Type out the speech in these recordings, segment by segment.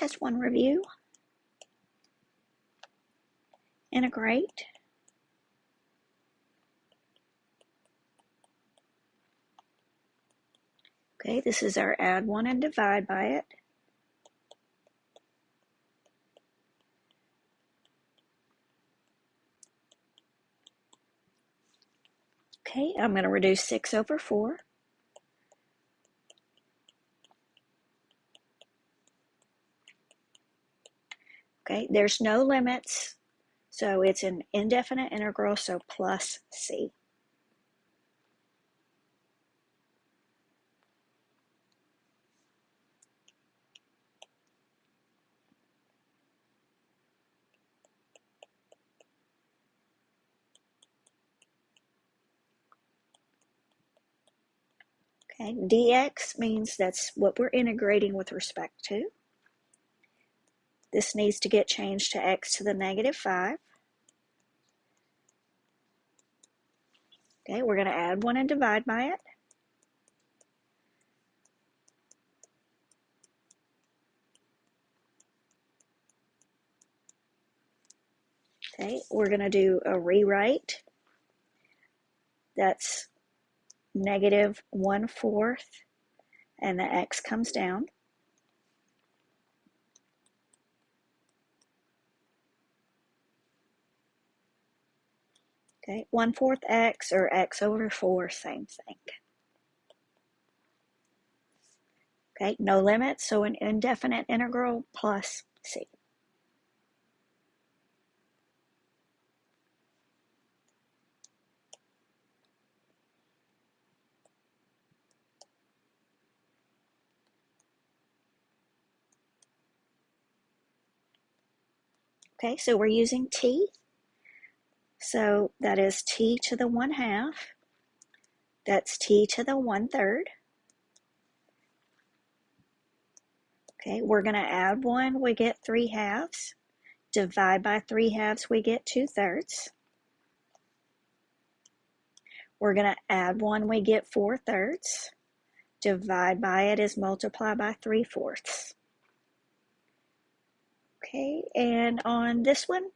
Test 1 review. Integrate. Okay, this is our add 1 and divide by it. Okay, I'm going to reduce 6 over 4. Okay, there's no limits, so it's an indefinite integral, so plus c. Okay, dx means that's what we're integrating with respect to. This needs to get changed to x to the negative 5. Okay, we're going to add 1 and divide by it. Okay, we're going to do a rewrite. That's negative 1/4, and the x comes down. Okay, 1/4 x or x over 4, same thing. Okay, no limit, so an indefinite integral plus c. Okay, so we're using t. So that is t to the 1/2. That's t to the 1/3. Okay, we're going to add 1, we get 3/2. Divide by 3/2, we get 2/3. We're going to add 1, we get 4/3. Divide by it is multiply by 3/4. Okay, and on this one,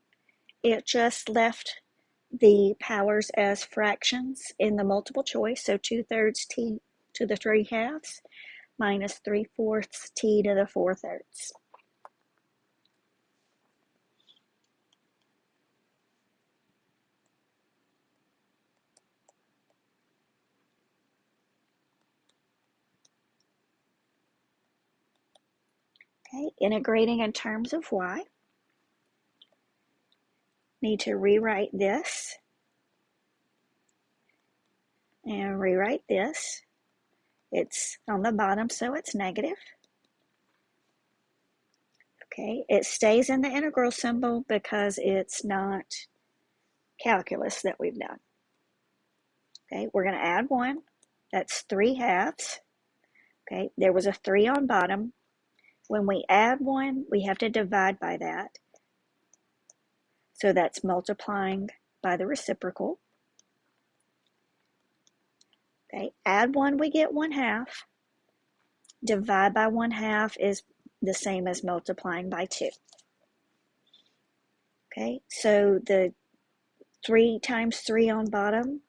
it just left the powers as fractions in the multiple choice, so 2/3 t to the 3/2 minus 3/4 t to the 4/3. Okay, integrating in terms of y. Need to rewrite this and rewrite this. It's on the bottom, so it's negative. Okay, it stays in the integral symbol because it's not calculus that we've done. Okay, we're going to add 1. That's 3/2. Okay, there was a 3 on bottom. When we add 1, we have to divide by that. So that's multiplying by the reciprocal. Okay, add 1, we get 1/2. Divide by 1/2 is the same as multiplying by 2. Okay, so the 3 times 3 on bottom,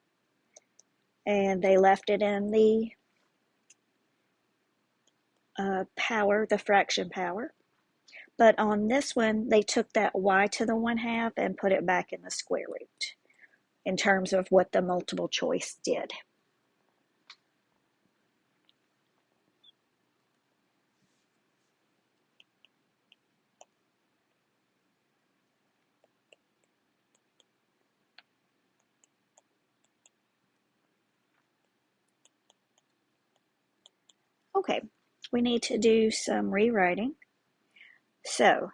and they left it in the power, the fraction power. But on this one, they took that y to the 1/2 and put it back in the square root in terms of what the multiple choice did. Okay, we need to do some rewriting. So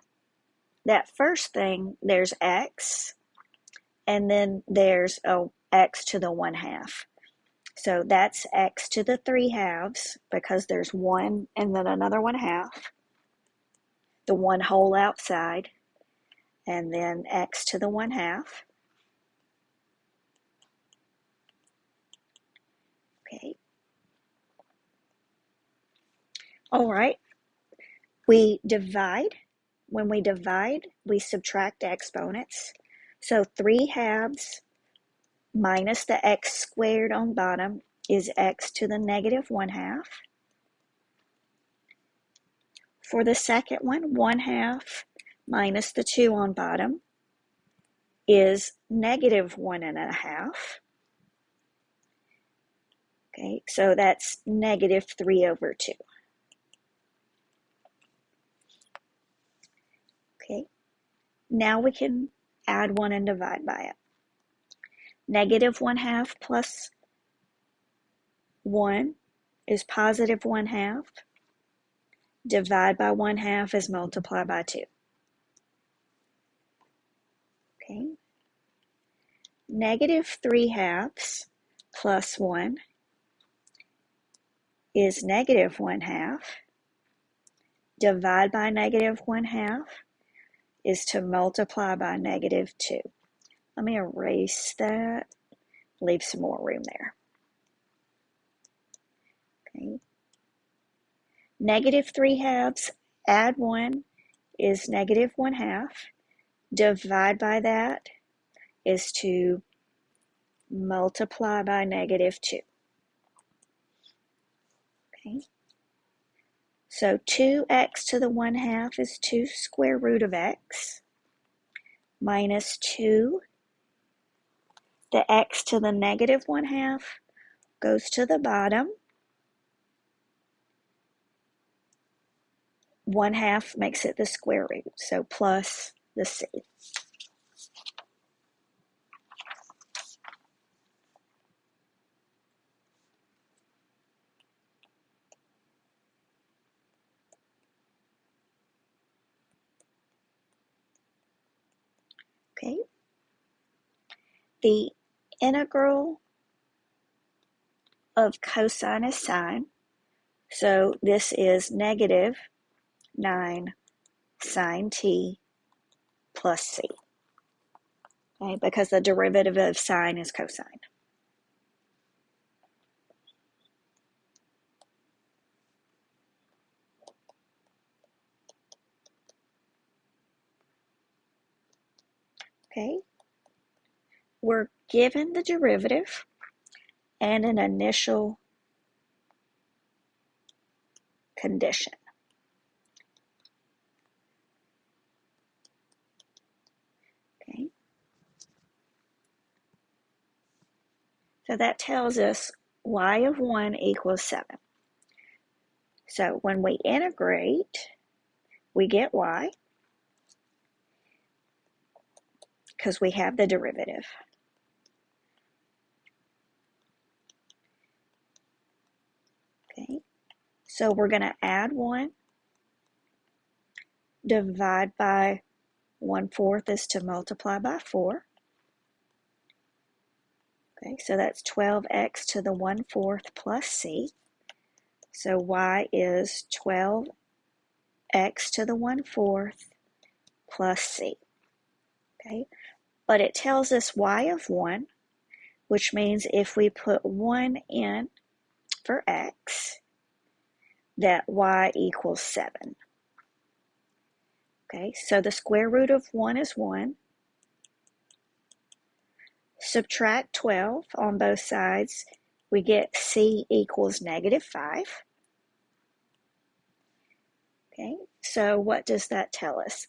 that first thing, there's x, and then there's x to the 1/2. So that's x to the 3/2 because there's 1 and then another 1/2, the 1 whole outside, and then x to the 1/2. Okay. All right. We divide. When we divide, we subtract exponents. So 3/2 minus the x squared on bottom is x to the negative 1/2. For the second one, 1/2 minus the 2 on bottom is negative 1/2. Okay, so that's negative 3/2. Okay, now we can add 1 and divide by it. Negative 1/2 plus 1 is positive 1/2. Divide by 1/2 is multiply by 2. Okay, negative 3/2 plus 1 is negative 1/2. Divide by negative 1/2 is to multiply by negative 2. Let me erase that, leave some more room there. Okay. Negative 3/2, add 1 is negative 1/2. Divide by that is to multiply by negative 2. Okay. So 2x to the 1/2 is 2 square root of x minus 2. The x to the negative 1/2 goes to the bottom. 1/2 makes it the square root, so plus the c. Okay. The integral of cosine is sine, so this is negative 9 sine t plus c. Okay, because the derivative of sine is cosine. Okay, we're given the derivative and an initial condition. Okay, so that tells us y of 1 equals 7. So when we integrate, we get y because we have the derivative. Okay, so we're going to add 1, divide by 1/4 is to multiply by 4. Okay, so that's 12x to the 1/4 plus c. So y is 12x to the 1/4 plus c. Okay, but it tells us y of 1, which means if we put 1 in for x, that y equals 7. Okay, so the square root of 1 is 1. Subtract 12 on both sides, we get c equals negative 5. Okay, so what does that tell us?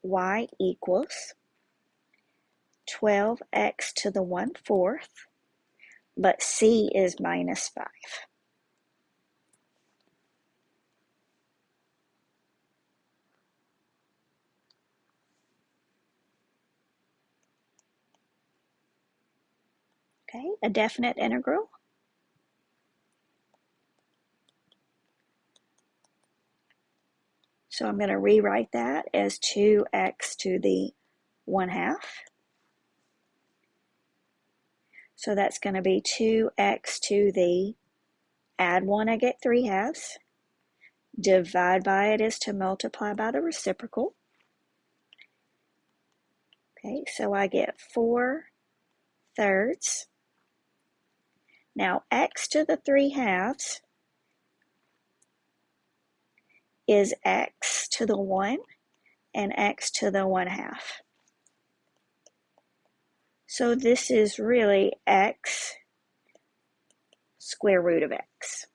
Y equals 12x to the 1/4, but c is minus 5. Okay, a definite integral. So I'm going to rewrite that as 2x to the 1/2. So that's going to be 2x to the, add 1, I get 3/2. Divide by it is to multiply by the reciprocal. Okay, so I get 4/3. Now x to the 3/2 is x to the 1 and x to the 1/2. So this is really x square root of x.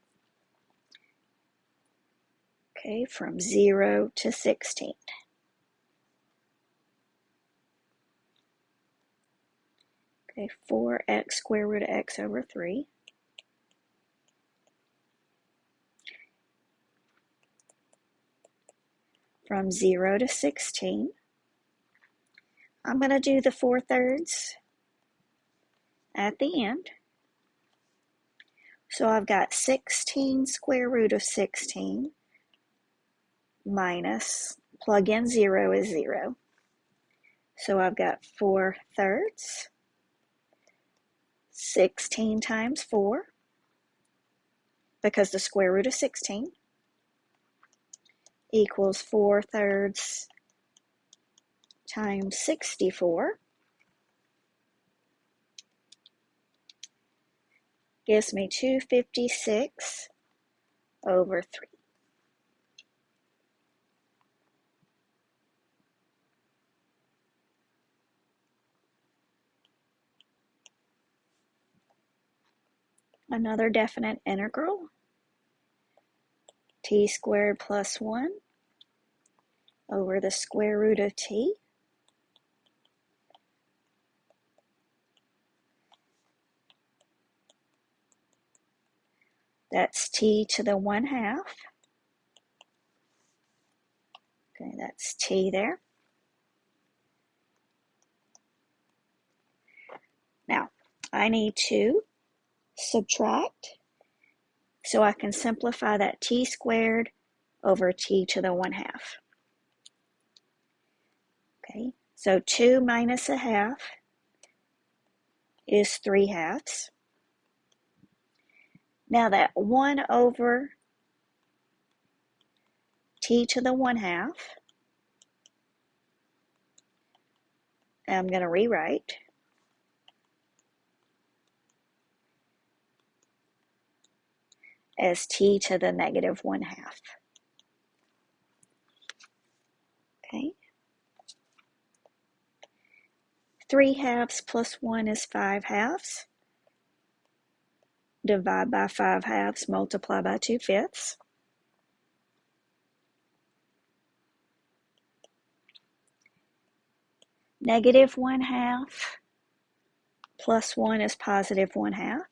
Okay, from 0 to 16. Okay, 4x square root of x over 3. From 0 to 16. I'm going to do the 4/3 at the end. So I've got 16 square root of 16 minus, plug in 0 is 0. So I've got 4/3. 16 times 4, because the square root of 16 equals 4/3 times 64. Gives me 256 over 3. Another definite integral, t squared plus 1 over the square root of t. That's t to the 1/2. Okay, that's t there. Now, I need to subtract, so I can simplify that t squared over t to the 1/2. Okay, so 2 minus 1/2 is 3/2. Now that 1 over t to the 1/2, I'm going to rewrite as t to the negative 1/2. Okay. 3/2 plus 1 is 5/2. Divide by 5/2, multiply by 2/5. Negative 1/2 plus 1 is positive 1/2.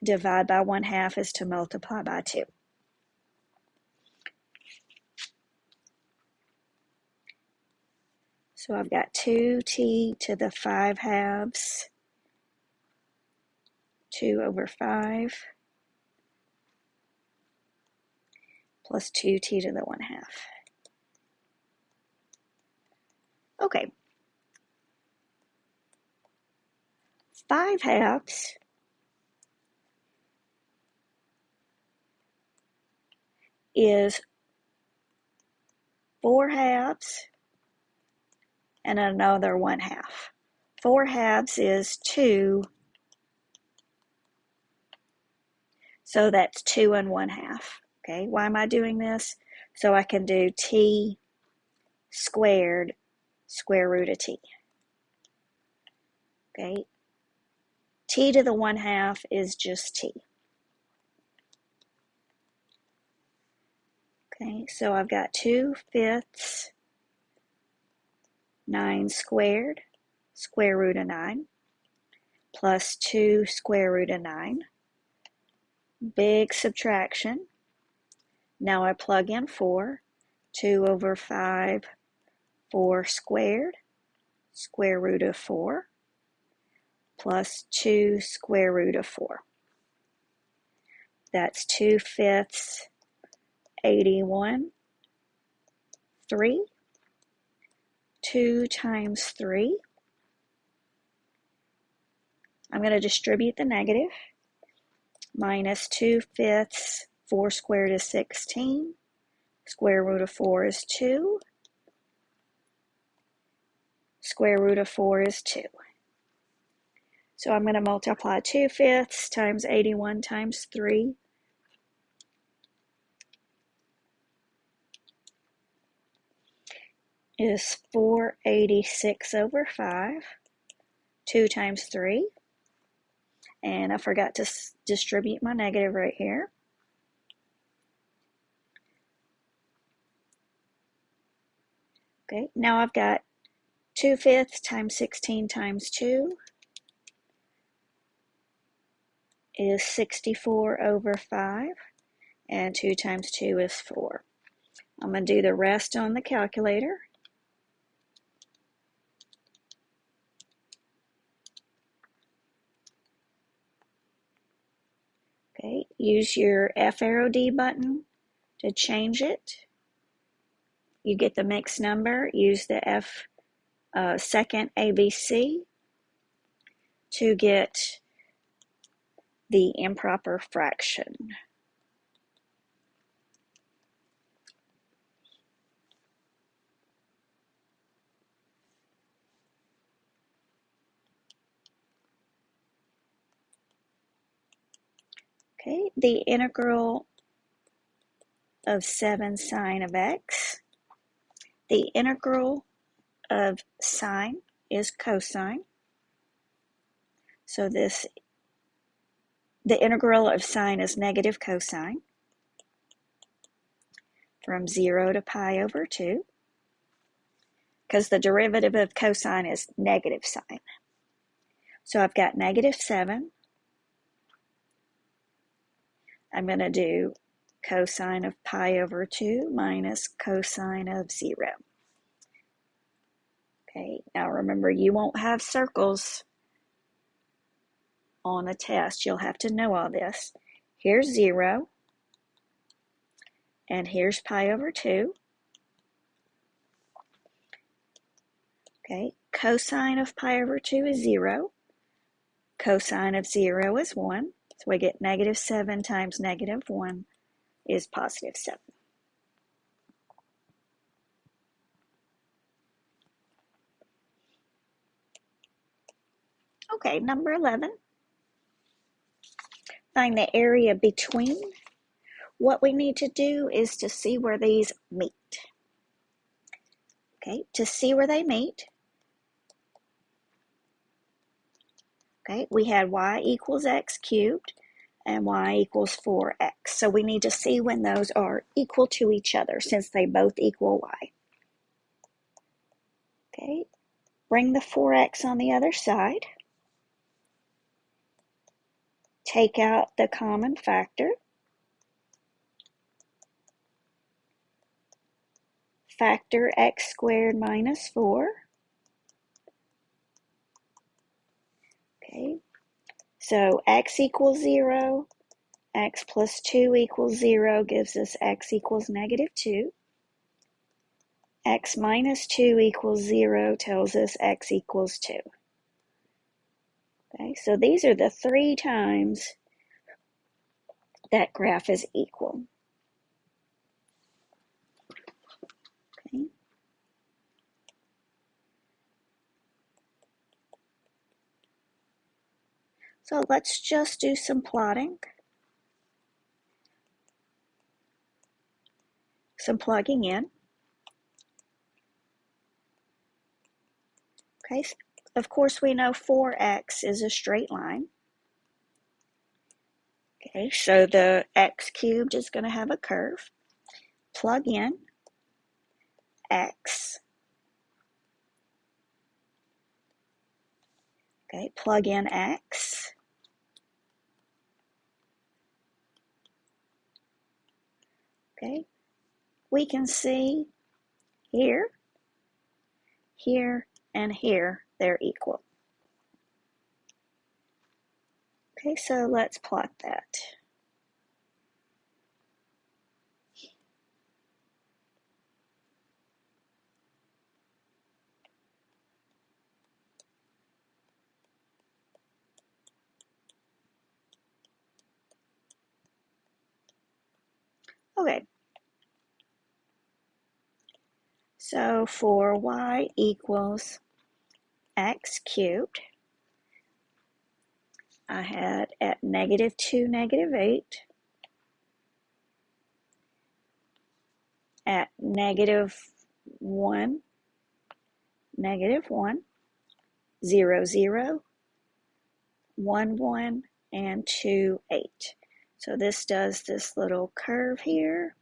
Divide by 1/2 is to multiply by 2. So I've got 2t to the 5/2, 2 over 5, plus 2t to the 1/2. Okay. 5/2 is 4/2 and another 1/2. 4/2 is 2, so that's 2 and 1/2. Okay, why am I doing this? So I can do t squared square root of t. Okay, t to the 1/2 is just t. Okay, so I've got 2/5 9 squared square root of 9 plus 2 square root of 9. Big subtraction. Now I plug in 4. 2 over 5, 4 squared, square root of 4, plus 2 square root of 4. That's 2/5, 81, 3. 2 times 3. I'm going to distribute the negative. Minus 2/5, 4 squared is 16. Square root of 4 is 2. Square root of 4 is 2. So I'm going to multiply 2/5 times 81 times 3. is 486 over 5. 2 times 3. And I forgot to distribute my negative right here. Okay, now I've got 2/5 times 16 times 2 is 64 over 5, and 2 times 2 is 4. I'm going to do the rest on the calculator. Okay, use your F arrow D button to change it. You get the mixed number, use the F second ABC to get the improper fraction. Okay, the integral of 7 sine of x. The integral of sine is cosine. So the integral of sine is negative cosine from 0 to pi over 2, because the derivative of cosine is negative sine. So I've got negative 7. I'm going to do cosine of pi over 2 minus cosine of 0. Okay, now remember, you won't have circles on a test. You'll have to know all this. Here's 0, and here's pi over 2. Okay, cosine of pi over 2 is 0. Cosine of 0 is 1. So we get negative 7 times negative 1 is positive 7. Okay, number 11. Find the area between. What we need to do is to see where these meet. Okay, to see where they meet, okay, we had y equals x cubed and y equals 4x. So we need to see when those are equal to each other since they both equal y. Okay, bring the 4x on the other side. Take out the common factor. Factor x squared minus 4. Okay, so x equals 0. X plus 2 equals 0 gives us x equals negative 2. X minus 2 equals 0 tells us x equals 2. Okay, so these are the 3 times that graph is equal. Okay. So let's just do some plotting, some plugging in. Okay, of course we know 4x is a straight line. Okay, so the x cubed is going to have a curve. Plug in x. Okay, plug in x. Okay, we can see here, here, and here, they're equal. Okay, so let's plot that. Okay, so for y equals x cubed, I had at negative 2, negative 8, at negative 1, -1, 0, 0, 1, 1, and 2, 8. So this does this little curve here,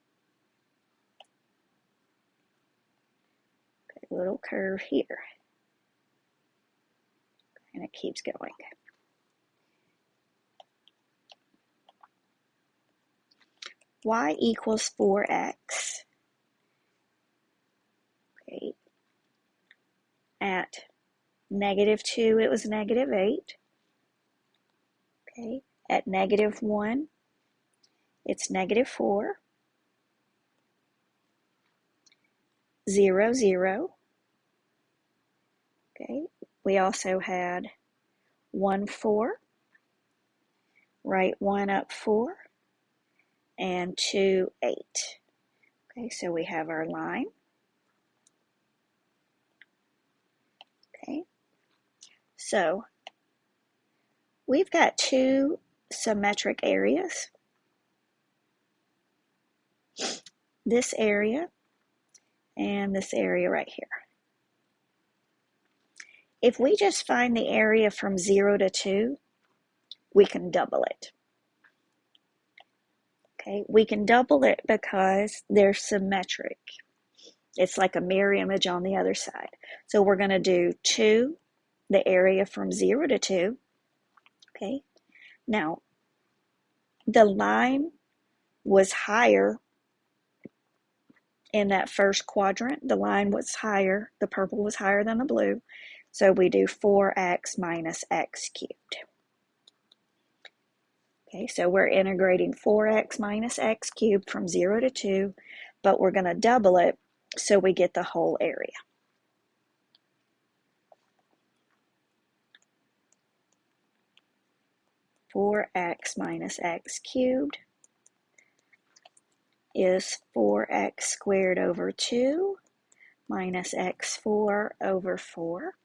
a little curve here, and it keeps going. Y equals 4x. Okay. At -2, it was -8. Okay. At -1, it's -4, 0, 0. Okay. We also had 1, 4. Write 1 up 4, and 2, 8. Okay, so we have our line. Okay, so we've got two symmetric areas. This area and this area right here. If we just find the area from 0 to 2, we can double it. Okay, we can double it because they're symmetric. It's like a mirror image on the other side. So we're going to do 2, the area from 0 to 2. Okay, now the line was higher in that first quadrant. The line was higher, the purple was higher than the blue. So we do 4x minus x cubed. Okay, so we're integrating 4x minus x cubed from 0 to 2, but we're going to double it so we get the whole area. Four x minus x cubed is 4x squared over 2 minus x4 over 4.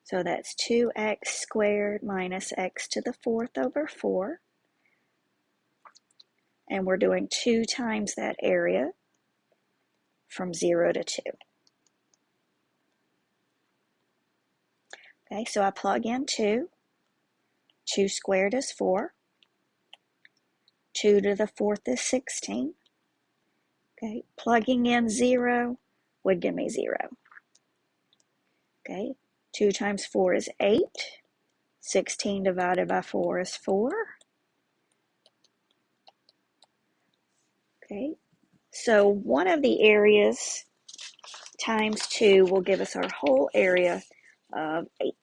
So that's 2x squared minus x to the 4th over 4. And we're doing 2 times that area from 0 to 2. Okay, so I plug in 2. 2 squared is 4. 2 to the 4th is 16. Okay, plugging in 0 would give me 0. Okay, 2 times 4 is 8. 16 divided by 4 is 4. Okay, so one of the areas times 2 will give us our whole area of 8.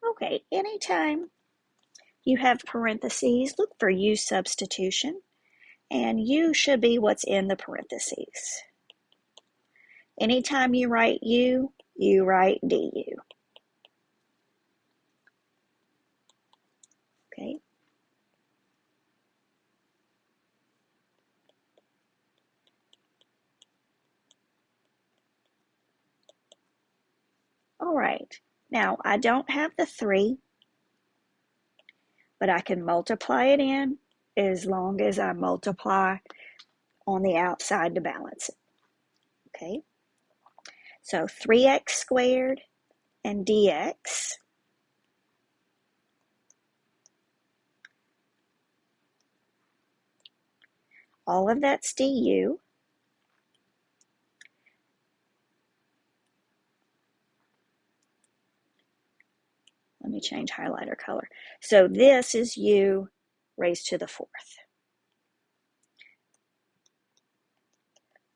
Okay, anytime you have parentheses, look for U substitution, and U should be what's in the parentheses. Anytime you write U, you write DU. Okay. All right. Now, I don't have the 3, but I can multiply it in as long as I multiply on the outside to balance it. Okay. So 3x squared and dx all of that's du. Let me change highlighter color. So this is u raised to the 4th.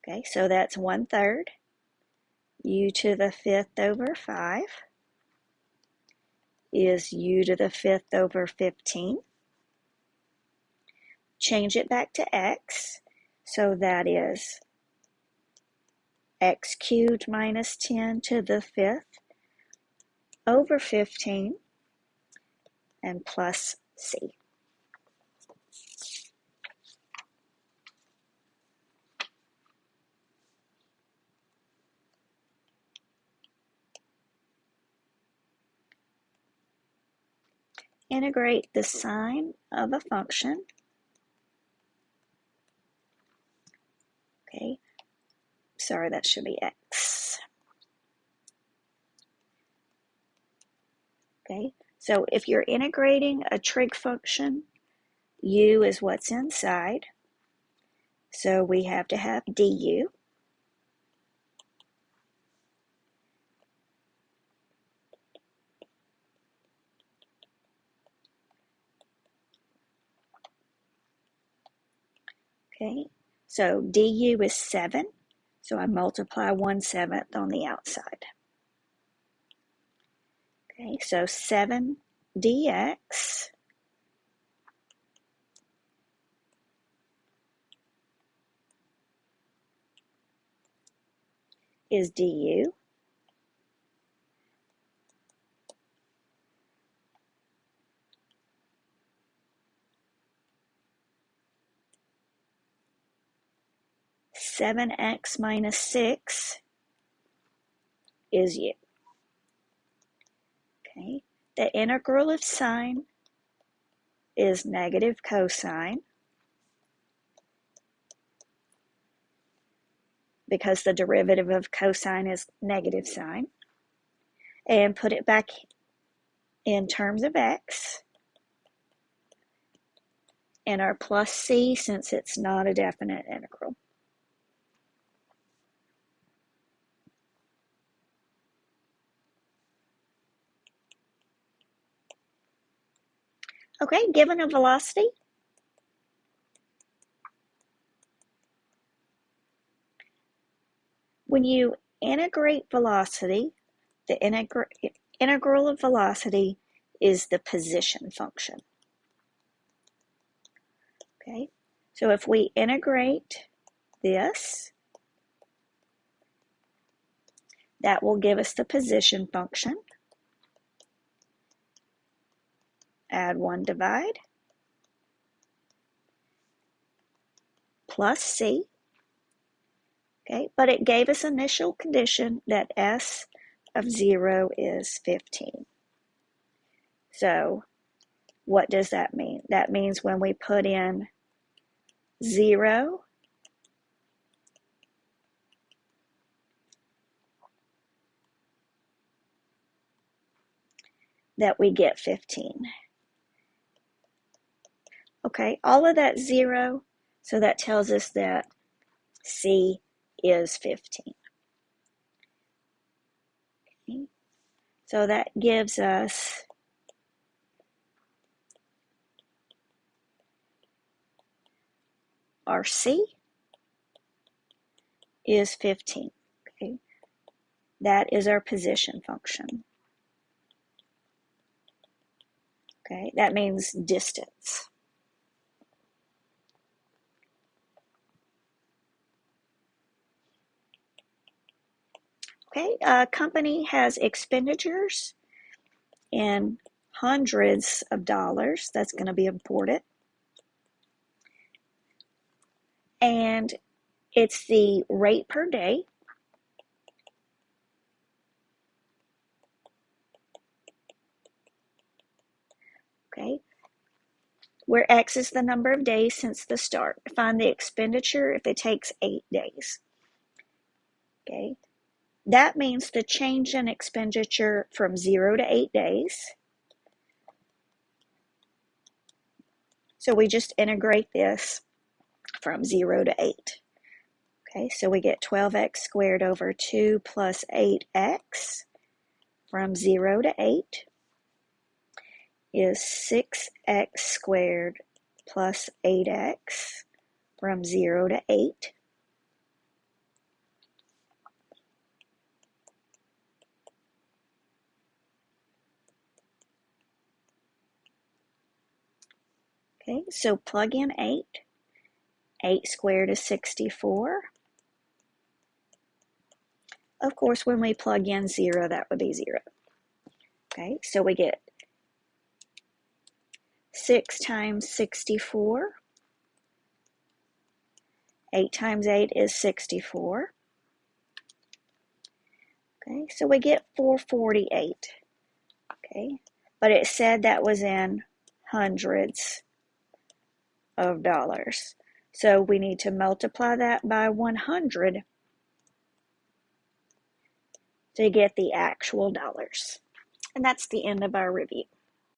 Okay, so that's 1/3 u to the 5th over 5 is u to the 5th over 15. Change it back to x, so that is x cubed minus 10 to the 5th over 15 and plus c. integrate the sign of a function. Okay, sorry, that should be x. Okay, so if you're integrating a trig function, u is what's inside. So we have to have du. Okay, so du is 7. So I multiply 1/7 on the outside. Okay, so 7 dx is du. Seven x minus 6 is u. Okay, the integral of sine is negative cosine because the derivative of cosine is negative sine. And put it back in terms of x, and our plus c since it's not a definite integral. Okay, given a velocity, when you integrate velocity, the integral of velocity is the position function. Okay, so if we integrate this, that will give us the position function. Add 1, divide, plus c. Okay, but it gave us initial condition that s of 0 is 15. So what does that mean? That means when we put in 0, that we get 15. Okay, all of that 0, so that tells us that c is 15. Okay, so that gives us our c is 15. Okay, that is our position function. Okay, that means distance. Okay, a company has expenditures in hundreds of dollars. That's going to be important. And it's the rate per day. Okay, where X is the number of days since the start. Find the expenditure if it takes 8 days. Okay, that means the change in expenditure from 0 to 8 days. So we just integrate this from 0 to 8. Okay, so we get 12x squared over 2 plus 8x from 0 to 8 is 6x squared plus 8x from 0 to 8. Okay, so plug in 8. 8 squared is 64. Of course, when we plug in 0, that would be 0. Okay, so we get 6 times 64. 8 times 8 is 64. Okay, so we get 448. Okay, but it said that was in hundreds of dollars. So we need to multiply that by 100 to get the actual dollars. And that's the end of our review.